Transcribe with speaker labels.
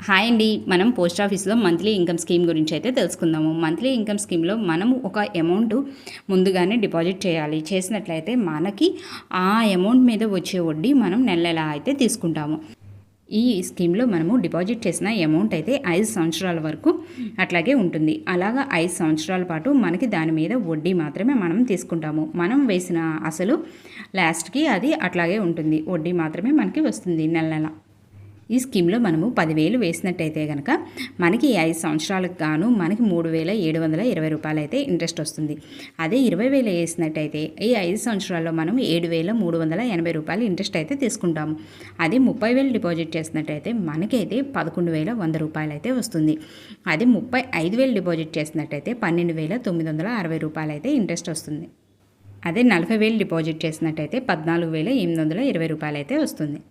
Speaker 1: Hi అండి. మనం post ఆఫీస్లో మంత్లీ ఇన్కమ్ స్కీమ్ గురించి అయితే తెలుసుకుందాము. మంత్లీ ఇన్కమ్ స్కీమ్లో మనం ఒక అమౌంట్ ముందుగానే డిపాజిట్ చేయాలి. చేసినట్లయితే మనకి ఆ అమౌంట్ మీద వచ్చే వడ్డీ మనం నెల అయితే తీసుకుంటాము. ఈ స్కీమ్లో మనము డిపాజిట్ చేసిన అమౌంట్ అయితే 5 సంవత్సరాల వరకు అట్లాగే ఉంటుంది. అలాగా 5 సంవత్సరాల పాటు మనకి దాని మీద వడ్డీ మాత్రమే మనం తీసుకుంటాము. మనం వేసిన అసలు లాస్ట్కి అది అట్లాగే ఉంటుంది. వడ్డీ మాత్రమే మనకి వస్తుంది నెల. ఈ స్కీమ్లో మనము 10,000 వేసినట్టయితే కనుక మనకి 5 సంవత్సరాలకు గాను మనకి 3,720 రూపాయలు అయితే ఇంట్రెస్ట్ వస్తుంది. అదే 20,000 వేసినట్టయితే ఈ 5 సంవత్సరాల్లో మనం 7,380 రూపాయలు ఇంట్రెస్ట్ అయితే తీసుకుంటాము. అదే 30,000 డిపాజిట్ చేసినట్టయితే మనకైతే 11,100 రూపాయలు అయితే వస్తుంది. అదే 35,000 డిపాజిట్ చేసినట్టయితే 12,960 రూపాయలు అయితే ఇంట్రెస్ట్ వస్తుంది. అదే 40,000 డిపాజిట్ చేసినట్టయితే 14,820 రూపాయలు అయితే వస్తుంది.